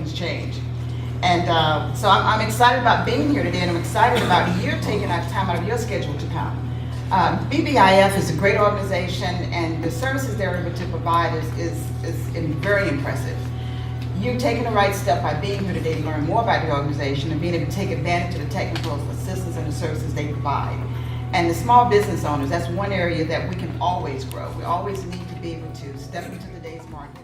things change. And so I'm excited about being here today, and I'm excited about you taking out time out of your schedule to come. BBIF is a great organization, and the services they're able to provide is very impressive. You're taking the right step by being here today to learn more about the organization and being able to take advantage of the technical assistance and the services they provide. And the small business owners, that's one area that we can always grow. We always need to be able to step into today's market.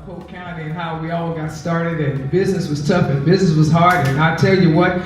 Polk County and how we all got started, and business was tough and business was hard, and I tell you what,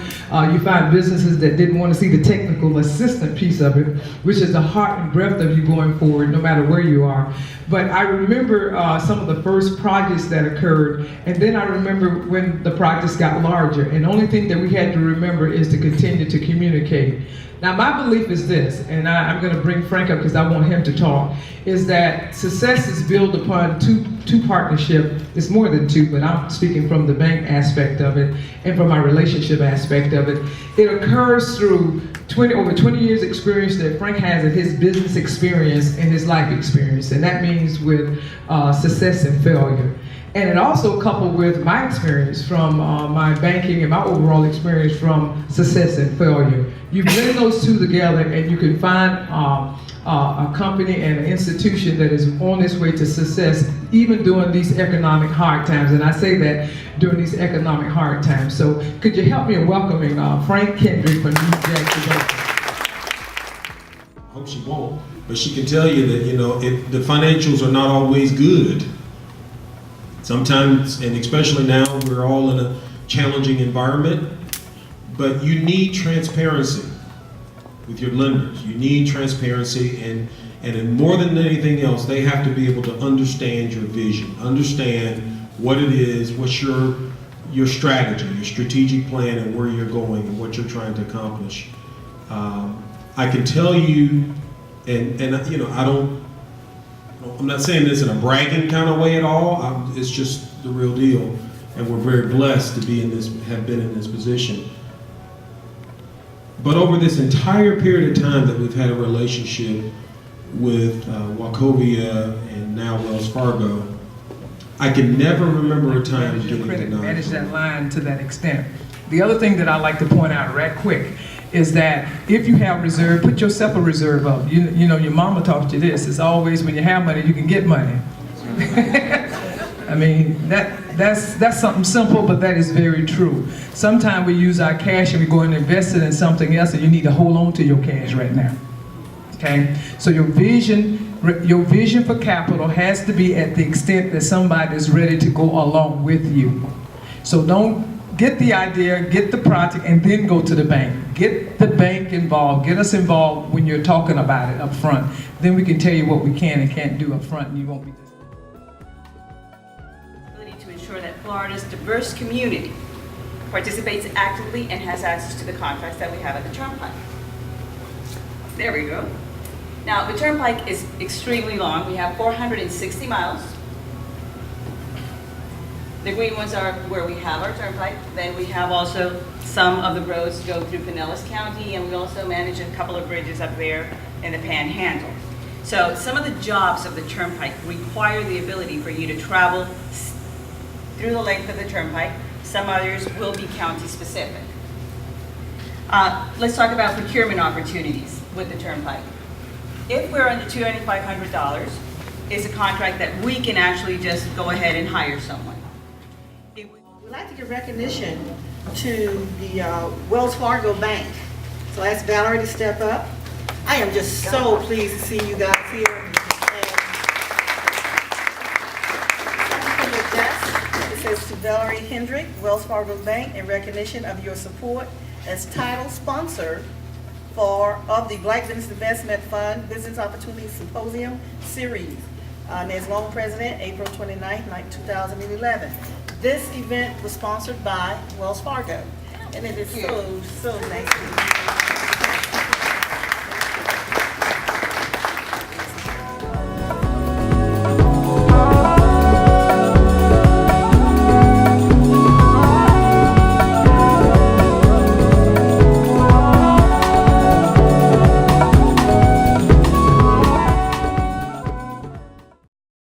you find businesses that didn't want to see the technical assistant piece of it, which is the heart and breath of you going forward no matter where you are. But I remember some of the first projects that occurred, and then I remember when the projects got larger, and the only thing that we had to remember is to continue to communicate. Now, my belief is this, and I'm going to bring Frank up because I want him to talk, is that success is built upon two partnership. It's more than two, but I'm speaking from the bank aspect of it and from my relationship aspect of it. It occurs through over 20 years experience that Frank has in his business experience and his life experience, and that means with success and failure. And it also coupled with my experience from my banking and my overall experience from success and failure. You blend those two together and you can find a company and an institution that is on its way to success, even during these economic hard times. And I say that during these economic hard times. So could you help me in welcoming Frank Kendrick from New Jack today? I hope she won't, but she can tell you that, the financials are not always good. Sometimes, and especially now, we're all in a challenging environment, but you need transparency with your lenders. You need transparency, and more than anything else, they have to be able to understand your vision, understand what it is, what's your strategy, your strategic plan, and where you're going and what you're trying to accomplish. I can tell you, I'm not saying this in a bragging kind of way at all. It's just the real deal, and we're very blessed to be have been in this position. But over this entire period of time that we've had a relationship with Wachovia and now Wells Fargo, I can never remember a time getting denied. Manage that line to that extent. The other thing that I like to point out right quick is that if you have reserve, put yourself a reserve up. You know, your mama taught you this. It's always when you have money, you can get money. I mean, that's something simple, but that is very true. Sometimes we use our cash and we go and invest it in something else, and you need to hold on to your cash right now. Okay? So your vision for capital has to be at the extent that somebody is ready to go along with you. So don't get the idea, get the project, and then go to the bank. Get the bank involved. Get us involved when you're talking about it up front. Then we can tell you what we can and can't do up front, and you won't be to ensure that Florida's diverse community participates actively and has access to the contracts that we have at the Turnpike. There we go. Now, the Turnpike is extremely long. We have 460 miles. The green ones are where we have our Turnpike. Then we have also some of the roads go through Pinellas County, and we also manage a couple of bridges up there in the Panhandle. So some of the jobs of the Turnpike require the ability for you to travel through the length of the Turnpike. Some others will be county specific. Let's talk about procurement opportunities with the Turnpike. If we're under $2,500, is a contract that we can actually just go ahead and hire someone. We'd like to give recognition to the Wells Fargo Bank. So I asked Valerie to step up. I am just so pleased to see you guys here. And your desk, it says to Valerie Hendrick, Wells Fargo Bank, in recognition of your support as title sponsor of the Black Business Investment Fund Business Opportunity Symposium Series. Nancy Long, President, April 29th, 2011. This event was sponsored by Wells Fargo, and it is so nice to meet you.